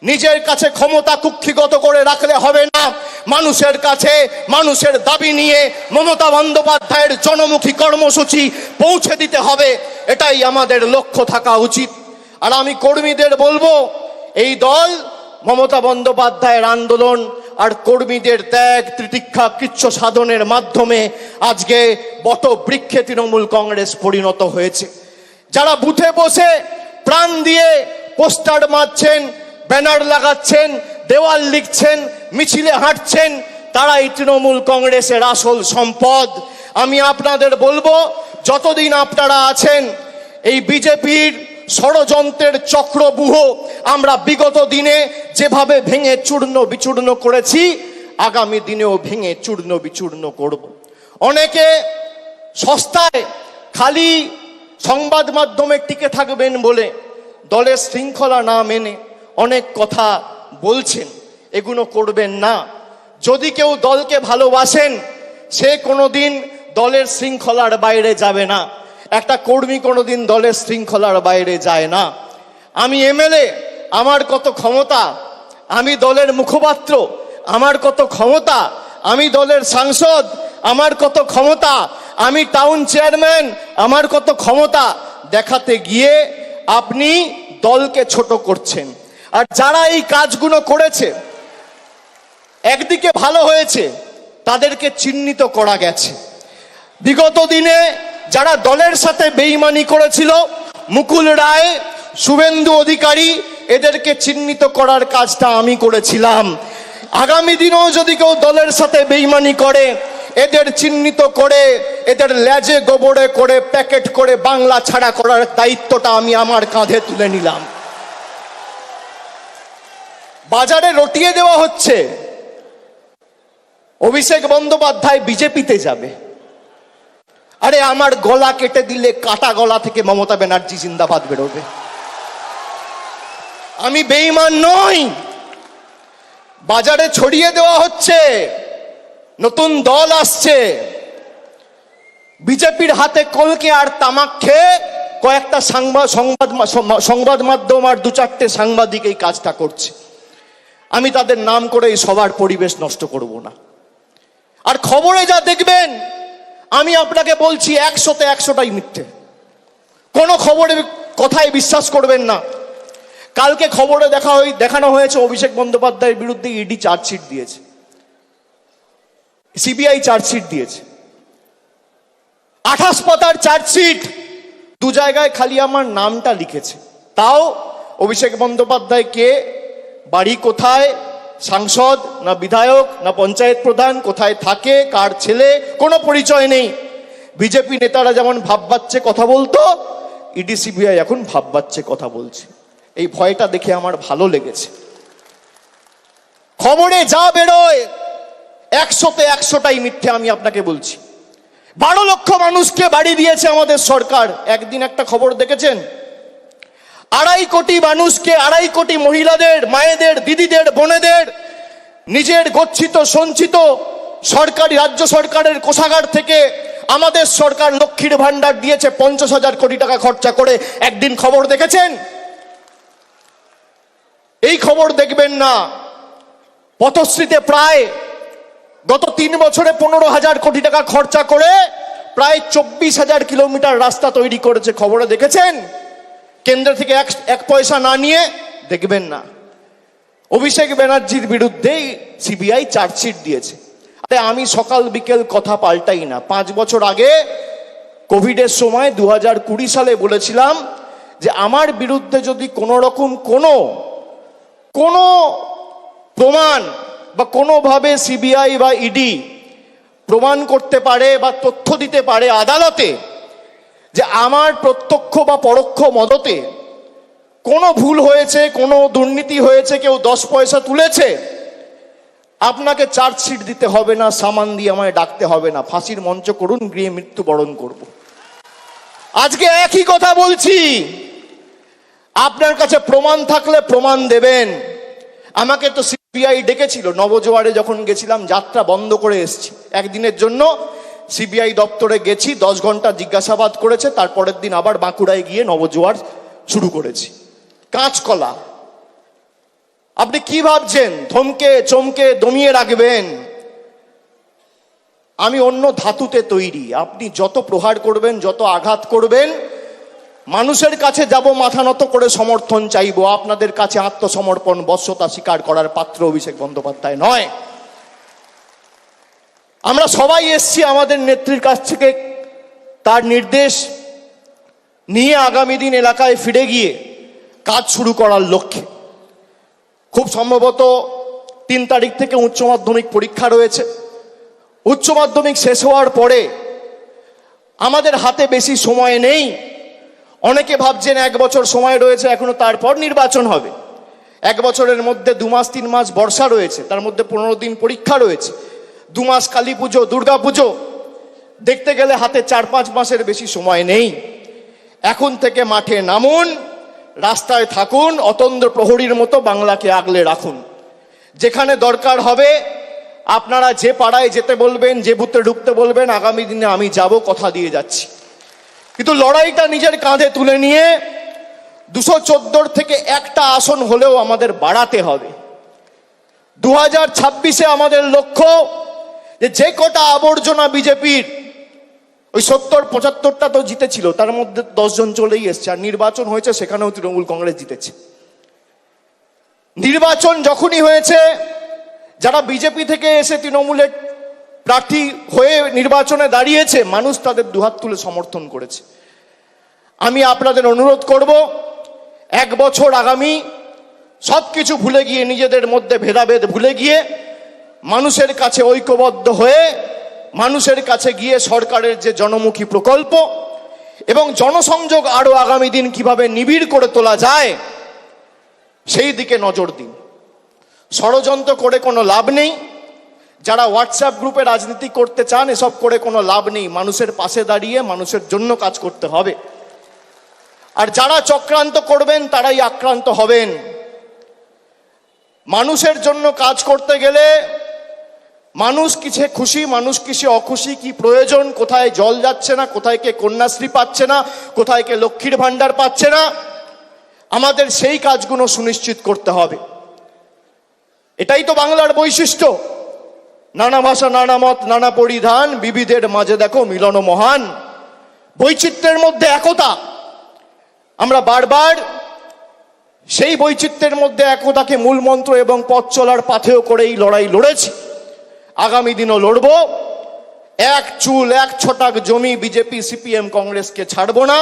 নিজের কাছে ক্ষমতা কুক্ষিগত করে রাখলে হবে না, মানুষের কাছে মানুষের দাবি নিয়ে মমতা বন্দ্যোপাধ্যায়ের জনমুখী কর্মসূচি পৌঁছে দিতে হবে। এটাই আমাদের লক্ষ্য থাকা উচিত। আর আমি কর্মীদের বলবো, এই দল মমতা বন্দ্যোপাধ্যায়ের আন্দোলন আর কর্মীদের ত্যাগ তিতিক্ষা কৃচ্ছ সাধনের মাধ্যমে আজকে বটবৃক্ষে তৃণমূল কংগ্রেস পরিণত হয়েছে। যারা বুথে বসে প্রাণ দিয়ে পোস্টার মারছেন, ব্যানার লাগাচ্ছেন, দেওয়াল লিখছেন, মিছিলে হাঁটছেন, তারাই তৃণমূল কংগ্রেসের আসল সম্পদ। আমি আপনাদের বলবো, যতদিন আপনারা আছেন এই বিজেপির ষড়যন্ত্রের চক্রব্যূহ আমরা বিগত দিনে যেভাবে ভেঙে চূর্ণ বিচূর্ণ করেছি, আগামী দিনেও ভেঙে চূর্ণ বিচূর্ণ করব। অনেকে সস্তায় খালি সংবাদ মাধ্যমে টিকে থাকবেন বলে দলের শৃঙ্খলা না মেনে অনেক কথা বলছেন, এগুলো করবেন না। যদি কেউ দলকে ভালোবাসেন, সে কোনোদিন দলের শৃঙ্খলার বাইরে যাবে না। একটা কর্মী কোনোদিন দলের শৃঙ্খলার বাইরে যায় না। আমি এমএলএ, আমার কত ক্ষমতা, আমি দলের মুখপাত্র, আমার কত ক্ষমতা, আমি দলের সাংসদ, আমার কত ক্ষমতা, আমি টাউন চেয়ারম্যান, আমার কত ক্ষমতা দেখাতে গিয়ে আপনি দলকে ছোট করছেন। আর যারা এই কাজগুলো করেছে, একদিকে ভালো হয়েছে, তাদেরকে চিহ্নিত করা গেছে। বিগত দিনে যারা দলের সাথে বেইমানি করেছিল, মুকুল রায়, শুভেন্দু অধিকারী, এদেরকে চিহ্নিত করার কাজটা আমি করেছিলাম। আগামী দিনেও যদি কেউ দলের সাথে বেইমানি করে, এদের চিহ্নিত করে এদের লেজে গোবরে করে প্যাকেট করে বাংলা ছাড়া করার দায়িত্বটা আমি আমার কাঁধে তুলে নিলাম। বাজারে রটিয়ে দেওয়া হচ্ছে অভিষেক বন্দ্যোপাধ্যায় বিজেপিতে যাবে। আরে আমার গলা কেটে দিলে কাটা গলা থেকে মমতা ব্যানার্জি জিন্দাবাদ বেরোবে। আমি বেঈমান নই। বাজারে ছড়িয়ে দেওয়া হচ্ছে নতুন দল আসছে, বিজেপির হাতে কলকে আর তামাক খেয়ে কয়েকটা সংবাদ মাধ্যম আর দু চারটে সাংবাদিক এই কাজটা করছে। আমি তাদের নাম করে এই সবার পরিবেশ নষ্ট করব না। আর খবরে যা দেখবেন, আমি আপনাকে বলছি 100তে 100টাই মিথ্যে। কোনো খবরের কথায় বিশ্বাস করবেন না। কালকে খবরে দেখানো হয়েছে অভিষেক বন্দ্যোপাধ্যায়ের বিরুদ্ধে ইডি চার্জশিট দিয়েছে, সিবিআই চার্জশিট দিয়েছে। 28 পাতার চার্জশিট, 2 জায়গায় খালি আমার নামটা লিখেছে। তাও অভিষেক বন্দ্যোপাধ্যায় কে, বাড়ি কোথায়, সাংসদ না বিধায়ক না পঞ্চায়েত প্রধান, কোথায় থাকে, কার ছেলে, কোনো পরিচয় নেই। বিজেপি নেতারা যেমন ভাববাচ্ছে কথা বলতো, ইডি সিবিআই এখন ভাববাচ্ছে কথা বলছে। এই ভয়টা দেখে আমার ভালো লেগেছে। খবরে যা বেরোয় 100তে 100টাই মিথ্যে, আমি আপনাকে বলছি। 12 লক্ষ মানুষকে বাড়ি দিয়েছে আমাদের সরকার। একদিন একটা খবর দেখেছেন? 2.5 কোটি মানুষকে, 2.5 কোটি মহিলাদের, মায়েদের, দিদিদের, বোনেদের নিজের গচ্ছিত সঞ্চিত সরকারি রাজ্য সরকারের কোষাগার থেকে আমাদের সরকার লক্ষ্মীর ভান্ডার দিয়েছে 50,000 কোটি টাকা খরচা করে। একদিন খবর দেখেছেন? এই খবর দেখবেন না। পথশ্রীতে প্রায় গত 3 বছরে 15,000 কোটি টাকা খরচা করে প্রায় 24,000 কিলোমিটার রাস্তা তৈরি করেছে। খবরে দেখেছেন? কেন্দ্র থেকে এক পয়সা না নিয়ে দেখবেন না। অভিষেক ব্যানার্জির বিরুদ্ধে সিবিআই চার্জশিট দিয়েছে। আরে আমি সকাল বিকেল কথা পাল্টাই না। 5 বছর আগে কোভিডের সময় 2020 সালে বলেছিলাম যে আমার বিরুদ্ধে যদি কোনো রকম কোনো প্রমাণ বা কোনোভাবে সিবিআই বা ইডি প্রমাণ করতে পারে বা তথ্য দিতে পারে আদালতে যে আমার প্রত্যক্ষ বা পরোক্ষ মদতে কোনো ভুল হয়েছে, কোনো দুর্নীতি হয়েছে, কেউ 10 পয়সা তুলেছে, আপনাকে চার্জশিট দিতে হবে না, সামান দিয়ে আমায় ডাকতে হবে না, ফাঁসির মঞ্চ করুন, গৃহে মৃত্যুবরণ করব। আজকে একই কথা বলছি। আপনার কাছে প্রমাণ থাকলে প্রমাণ দেবেন। আমাকে তো সিবিআই ডেকেছিল, নবজোয়ারে যখন গেছিলাম, যাত্রা বন্ধ করে এসেছি একদিনের জন্য। সিবিআই দপ্তরে গেছি, 10 ঘন্টা জিজ্ঞাসাবাদ করেছে। তারপরের দিন আবার বাঁকুড়ায় গিয়ে নবজোয়ার শুরু করেছি। কাঁচকলা। আপনি কি ভাবছেন ধমকে চমকে দমিয়ে রাখবেন? আমি অন্য ধাতুতে তৈরি। আপনি যত প্রহার করবেন, যত আঘাত করবেন, মানুষের কাছে যাব মাথা নত করে সমর্থন চাইবো। আপনাদের কাছে আত্মসমর্পণ বশ্যতা স্বীকার করার পাত্র অভিষেক বন্দ্যোপাধ্যায় নয়। আমরা সবাই এসছি আমাদের নেত্রীর কাছ থেকে তার নির্দেশ নিয়ে আগামী দিন এলাকায় ফিরে গিয়ে কাজ শুরু করার লক্ষ্যে। খুব সম্ভবত 3 তারিখ থেকে উচ্চ মাধ্যমিক পরীক্ষা রয়েছে। উচ্চ মাধ্যমিক শেষ হওয়ার পরে আমাদের হাতে বেশি সময় নেই। অনেকে ভাবছেন 1 বছর সময় রয়েছে এখনো, তারপর নির্বাচন হবে। 1 বছরের মধ্যে 2 মাস 3 মাস বর্ষা রয়েছে, তার মধ্যে 15 দিন পরীক্ষা রয়েছে, 2 মাস কালী পুজো, দুর্গা পুজো, দেখতে গেলে হাতে 4-5 মাসের বেশি সময় নেই। এখন থেকে মাঠে নামুন, রাস্তায় থাকুন, অতন্দ্র প্রহরীর মতো বাংলাকে আগলে রাখুন। যেখানে দরকার হবে আপনারা যে পাড়ায় যেতে বলবেন, যে বুথে ঢুকতে বলবেন, আগামী দিনে আমি যাব, কথা দিয়ে যাচ্ছি। কিন্তু লড়াইটা নিজের কাঁধে তুলে নিয়ে 214 থেকে একটা আসন হলেও আমাদের বাড়াতে হবে। 2026-এ আমাদের লক্ষ্য যে কটা আবর্জনা বিজেপির, ওই 70-75টা তো জিতেছিল, তার মধ্যে 10 জন চলেই এসছে। আর নির্বাচন হয়েছে সেখানেও তৃণমূল কংগ্রেস জিতেছে। নির্বাচন যখনই হয়েছে, যারা বিজেপি থেকে এসে তৃণমূলের প্রার্থী হয়ে নির্বাচনে দাঁড়িয়েছে, মানুষ তাদের দুহাত তুলে সমর্থন করেছে। আমি আপনাদের অনুরোধ করব, 1 বছর আগামী সবকিছু ভুলে গিয়ে, নিজেদের মধ্যে ভেদাভেদ ভুলে গিয়ে, মানুষের কাছে ঐক্যবদ্ধ হয়ে, মানুষের কাছে গিয়ে সরকারের যে জনমুখী প্রকল্প এবং জনসংযোগ আরো আগামী দিন কিভাবে নিবিড় করে তোলা যায় সেই দিকে নজর দিন। ষড়যন্ত্র করে কোনো লাভ নেই। যারা হোয়াটসঅ্যাপ গ্রুপে রাজনীতি করতে চান, এসব করে কোনো লাভ নেই। মানুষের পাশে দাঁড়িয়ে মানুষের জন্য কাজ করতে হবে। আর যারা চক্রান্ত করবেন তারাই আক্রান্ত হবেন। মানুষের জন্য কাজ করতে গেলে মানুষ কিসে খুশি, মানুষ কিসে অখুশি, কি প্রয়োজন, কোথায় জল যাচ্ছে না, কোথায় কে কন্যাশ্রী পাচ্ছে না, কোথায় কে লক্ষ্মীর ভাণ্ডার পাচ্ছে না, আমাদের সেই কাজগুলো সুনিশ্চিত করতে হবে। এটাই তো বাংলার বৈশিষ্ট্য। নানা ভাষা, নানা মত, নানা পরিধান, বিবিধের মাঝে দেখো মিলন মহান। বৈচিত্র্যের মধ্যে একতা। আমরা বারবার সেই বৈচিত্র্যের মধ্যে একতাকে মূল মন্ত্র এবং পথ চলার পাথেয় করে এই লড়াই লড়েছি। আগামী দিনও লড়ব। 1 চুল 1 ছটাক জমি বিজেপি সিপিএম কংগ্রেসকে ছাড়বো না।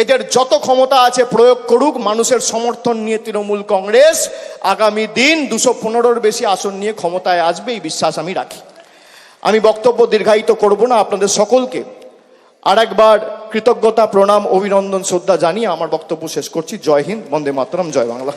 এদের যত ক্ষমতা আছে প্রয়োগ করুক। মানুষের সমর্থন নিয়ে তৃণমূল কংগ্রেস আগামী দিন 215-র বেশি আসন নিয়ে ক্ষমতায় আসবে, এই বিশ্বাস আমি রাখি। আমি বক্তব্য দীর্ঘায়িত করব না। আপনাদের সকলকে আরেকবার কৃতজ্ঞতা, প্রণাম, অভিনন্দন, শ্রদ্ধা জানিয়ে আমার বক্তব্য শেষ করছি। জয় হিন্দ, বন্দে মাতরম, জয় বাংলা।